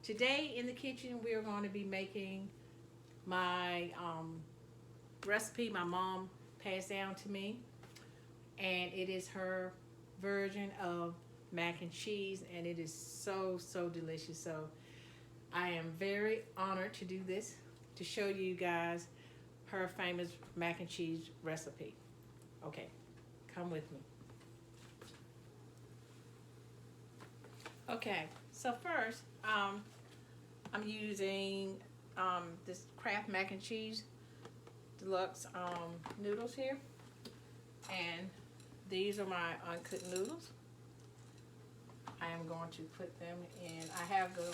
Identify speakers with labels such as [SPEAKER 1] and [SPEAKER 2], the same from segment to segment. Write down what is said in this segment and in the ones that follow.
[SPEAKER 1] Today in the kitchen we are going to be making my recipe my mom passed down to me, and it is her version of mac and cheese, and it is so delicious. So I am very honored to do this, to show you guys her famous mac and cheese recipe. Okay, come with me. Okay, so first, I'm using this Kraft mac and cheese deluxe noodles here, and these are my uncooked noodles. I am going to put them in. I have the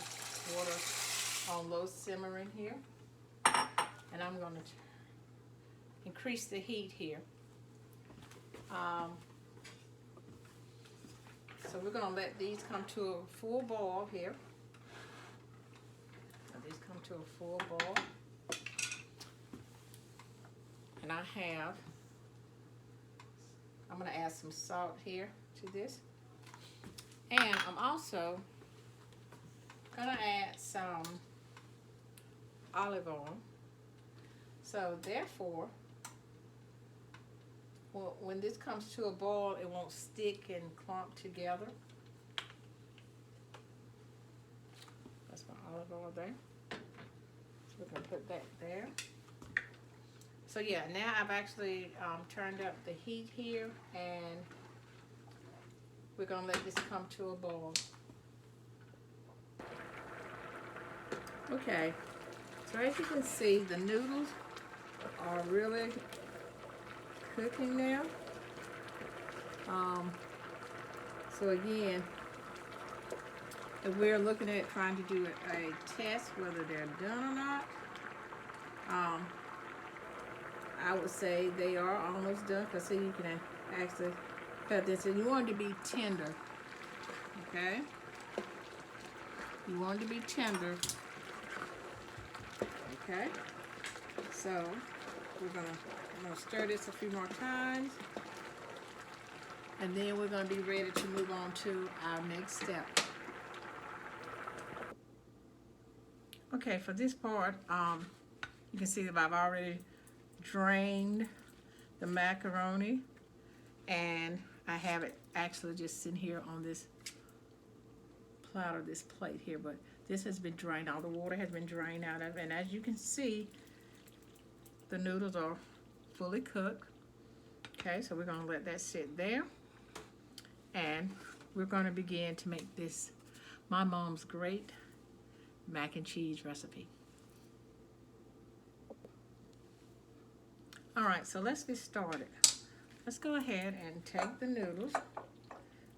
[SPEAKER 1] water on low simmering here, and I'm going to increase the heat here. So we're going to let these come to a full boil here. Let these come to a full boil. And I'm going to add some salt here to this. And I'm also going to add some olive oil. So therefore, well, when this comes to a boil, it won't stick and clump together. That's my olive oil there. So we're going to put that there. So yeah, now I've actually turned up the heat here, and we're going to let this come to a boil. Okay, so as you can see, the noodles are really cooking now. So again, if we're looking at trying to do a test whether they're done or not, I would say they are almost done, because see, you can actually cut this, and you want it to be tender. Okay, you want it to be tender. Okay, so I'm gonna stir this a few more times, and then we're gonna be ready to move on to our next step. Okay, for this part, you can see that I've already drained the macaroni, and I have it actually just sitting here on this platter, this plate here, but this has been drained. All the water has been drained out of it, and as you can see, the noodles are fully cooked. Okay, so we're going to let that sit there, and we're going to begin to make this, my mom's great mac and cheese recipe. Alright, so let's get started. Let's go ahead and take the noodles.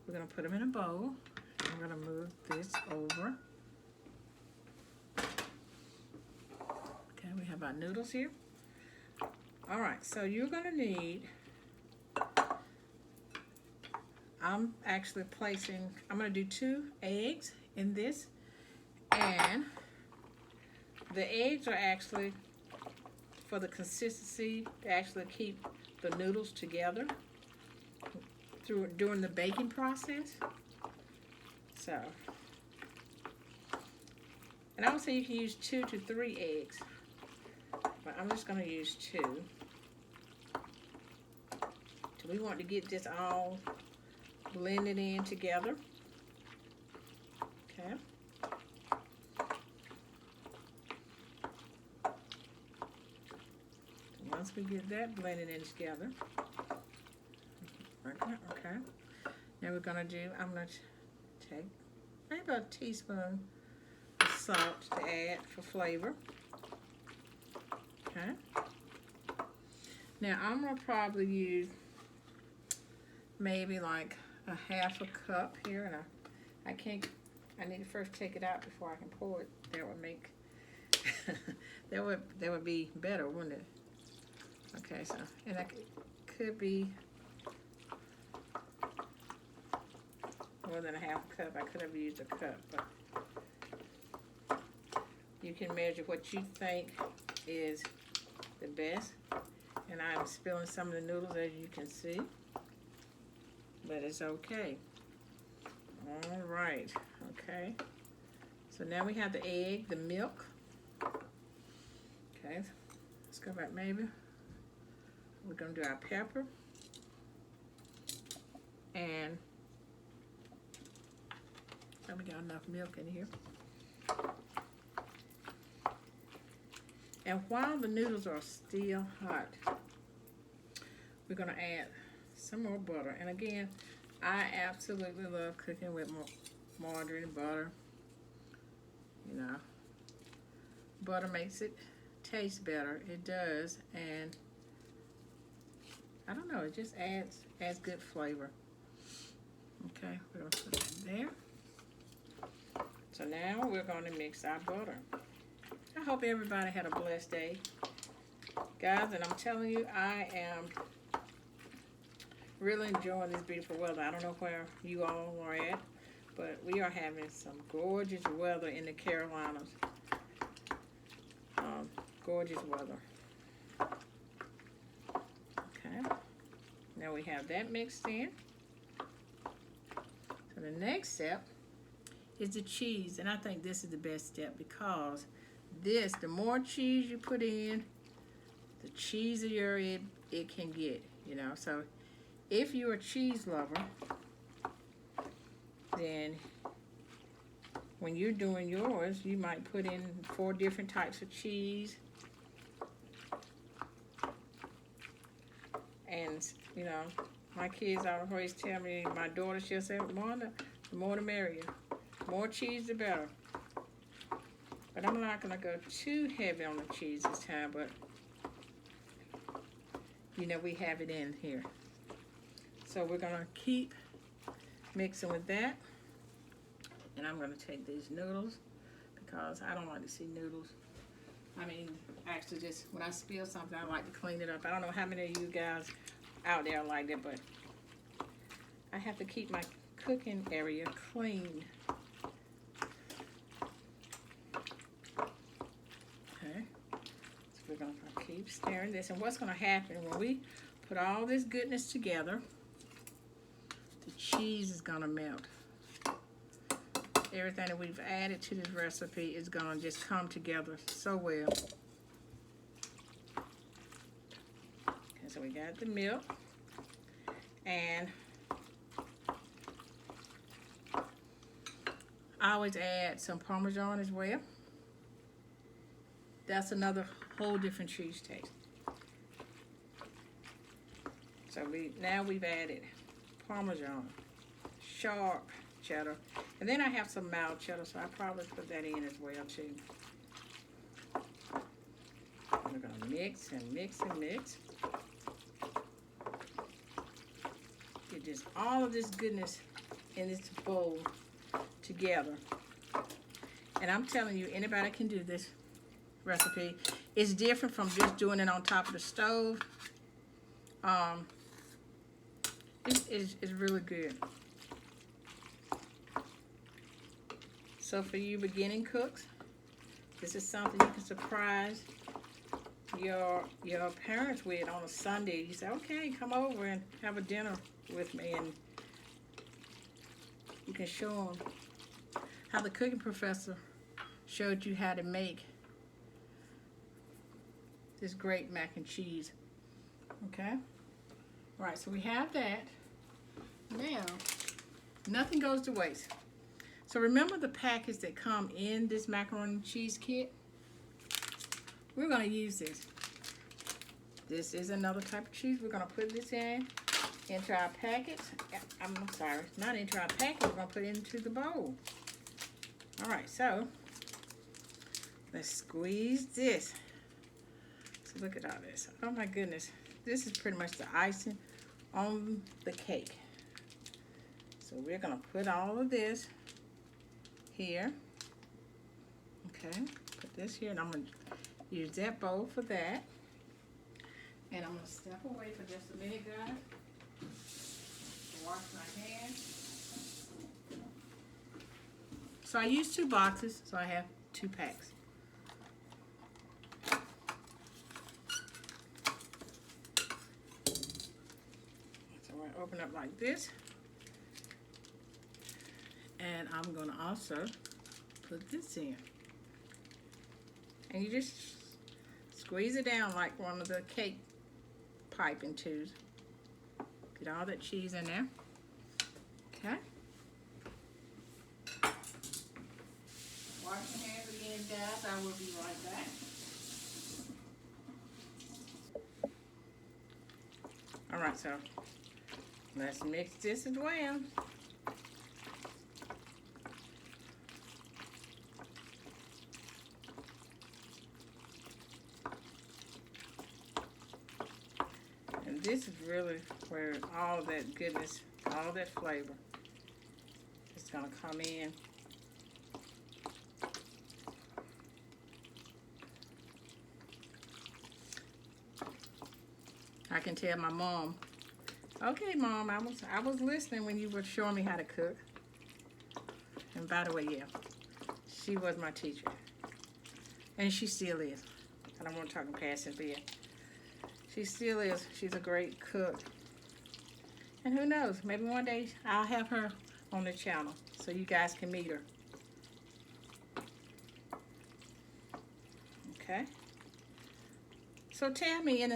[SPEAKER 1] We're going to put them in a bowl. I'm going to move this over. Okay, we have our noodles here. Alright, so you're going to need, I'm going to do 2 eggs in this, and the eggs are actually for the consistency to actually keep the noodles together during the baking process. So, and I would say you can use 2 to 3 eggs, but I'm just going to use 2. So we want to get this all blended in together. Okay. Once we get that blended in together, okay. Now we're going to do, I'm going to take maybe about a teaspoon of salt to add for flavor. Okay. Now I'm going to probably use maybe like a half a cup here, and I need to first take it out before I can pour it. That would make, that would be better, wouldn't it? Okay, so, and I could be more than a half a cup. I could have used a cup, but you can measure what you think is the best. And I'm spilling some of the noodles, as you can see, but it's okay. All right, okay. So now we have the egg, the milk. Okay, let's go back maybe. We're gonna do our pepper. And we got enough milk in here. And while the noodles are still hot, we're gonna add some more butter. And again, I absolutely love cooking with margarine and butter. You know, butter makes it taste better. It does, and I don't know, it just adds good flavor. Okay, we're gonna put that there. So now we're gonna mix our butter. I hope everybody had a blessed day, guys, and I'm telling you, I am really enjoying this beautiful weather. I don't know where you all are at, but we are having some gorgeous weather in the Carolinas. Gorgeous weather. Okay, now we have that mixed in. So the next step is the cheese, and I think this is the best step because the more cheese you put in, the cheesier it can get, you know. So if you're a cheese lover, then when you're doing yours, you might put in 4 different types of cheese. And, you know, my kids always tell me, my daughter, she'll say, the more the merrier. More cheese, the better. But I'm not going to go too heavy on the cheese this time, but, you know, we have it in here. So we're going to keep mixing with that. And I'm going to take these noodles because I don't like to see noodles. I mean, actually, just when I spill something, I like to clean it up. I don't know how many of you guys out there like that, but I have to keep my cooking area clean. Okay, so we're going to keep stirring this. And what's going to happen when we put all this goodness together, the cheese is going to melt. Everything that we've added to this recipe is going to just come together so well. Okay, so we got the milk. And I always add some Parmesan as well. That's another whole different cheese taste. So now we've added Parmesan, sharp cheddar, and then I have some mild cheddar, so I probably put that in as well too. We're gonna mix and mix and mix. Get just all of this goodness in this bowl together. And I'm telling you, anybody can do this recipe. It's different from just doing it on top of the stove. It's really good. So for you beginning cooks, this is something you can surprise your parents with on a Sunday. You say, okay, come over and have a dinner with me, and you can show them how the cooking professor showed you how to make this great mac and cheese. Okay? All right, so we have that. Now, nothing goes to waste. So remember the packets that come in this macaroni and cheese kit? We're going to use this. This is another type of cheese. We're going to put this into our packets. I'm sorry, not into our packet. We're going to put it into the bowl. All right, so let's squeeze this. So look at all this. Oh my goodness. This is pretty much the icing on the cake. So we're going to put all of this here. Okay, put this here, and I'm going to use that bowl for that. And I'm going to step away for just a minute, guys. Wash my hands. So I use 2 boxes, so I have 2 packs. So I open up like this. And I'm going to also put this in. And you just squeeze it down like one of the cake piping tubes. Get all that cheese in there. Okay. Wash your hands again, guys. I will be right back. Alright, so let's mix this as well. And this is really where all of that goodness, all that flavor is going to come in. I can tell my mom, okay, Mom, I was listening when you were showing me how to cook. And by the way, yeah, she was my teacher. And she still is. I don't want to talk in past tense, but yeah. She still is. She's a great cook. And who knows, maybe one day I'll have her on the channel so you guys can meet her. Okay. So tell me in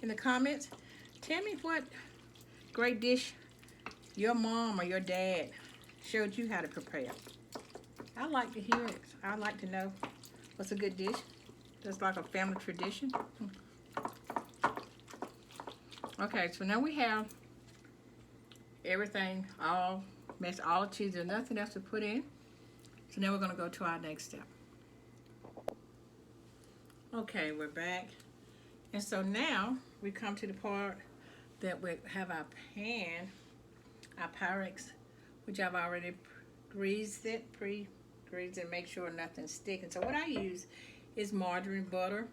[SPEAKER 1] the comments, tell me what great dish your mom or your dad showed you how to prepare. I'd like to hear it. I'd like to know what's a good dish. Just like a family tradition. Okay, so now we have everything all mixed, all the cheese. There's nothing else to put in. So now we're going to go to our next step. Okay, we're back. And so now we come to the part that we have our pan, our Pyrex, which I've already pre-greased it, make sure nothing's sticking. So what I use is margarine butter.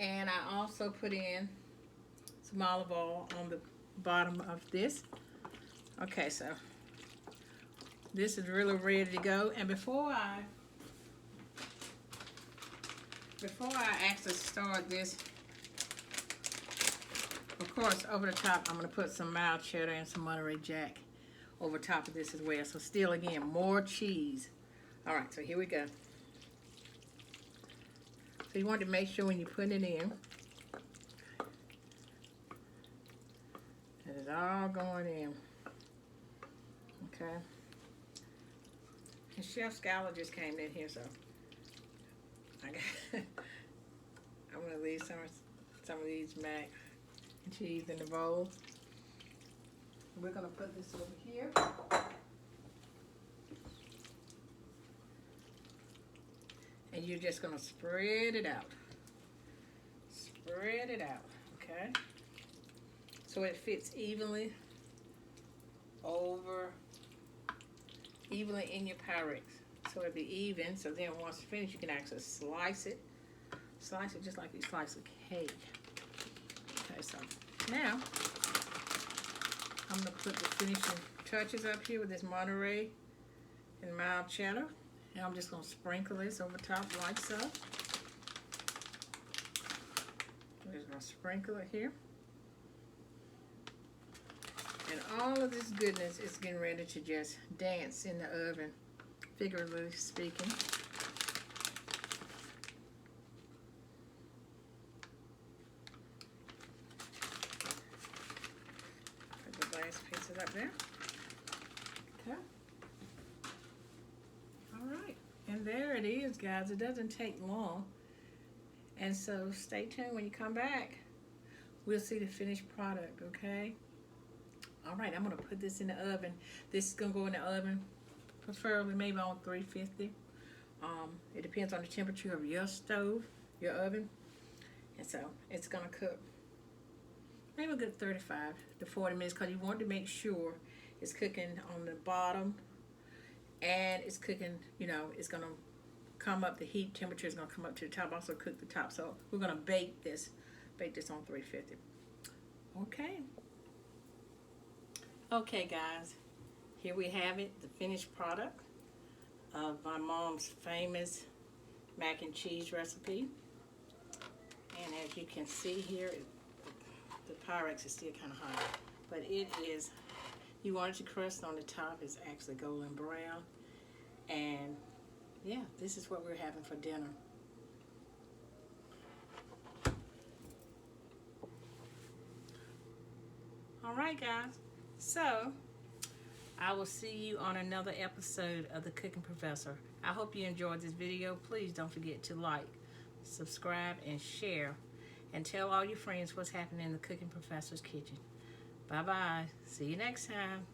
[SPEAKER 1] And I also put in some olive oil on the bottom of this. Okay, so this is really ready to go. And before I actually start this, of course, over the top, I'm going to put some mild cheddar and some Monterey Jack over top of this as well. So still, again, more cheese. All right, so here we go. So you want to make sure when you put it in, that it's all going in. Okay. And Chef Scholar just came in here, so I'm gonna leave some of these mac and cheese in the bowl. We're gonna put this over here. And you're just gonna spread it out. Spread it out, okay? So it fits evenly in your Pyrex. So it'll be even. So then once it's finished, you can actually slice it. Slice it just like you slice a cake. Okay, so now I'm gonna put the finishing touches up here with this Monterey and mild cheddar. And I'm just gonna sprinkle this over top like so. I'm just gonna sprinkle it here. And all of this goodness is getting ready to just dance in the oven, figuratively speaking. Put the last pieces up there. Okay. All right. And there it is, guys. It doesn't take long. And so stay tuned when you come back. We'll see the finished product, okay? All right, I'm going to put this in the oven. This is going to go in the oven, preferably maybe on 350. It depends on the temperature of your stove, your oven. And so it's going to cook maybe a good 35 to 40 minutes because you want to make sure it's cooking on the bottom and it's cooking, you know, it's going to come up, the heat temperature is going to come up to the top, also cook the top. So we're going to bake this on 350. Okay. Okay, guys, here we have it, the finished product of my mom's famous mac and cheese recipe. And as you can see here, the Pyrex is still kind of hot, but it is, you want it to crust on the top, it's actually golden brown, and yeah, this is what we're having for dinner. All right, guys. So, I will see you on another episode of The Cooking Professor. I hope you enjoyed this video. Please don't forget to like, subscribe, and share. And tell all your friends what's happening in The Cooking Professor's kitchen. Bye-bye. See you next time.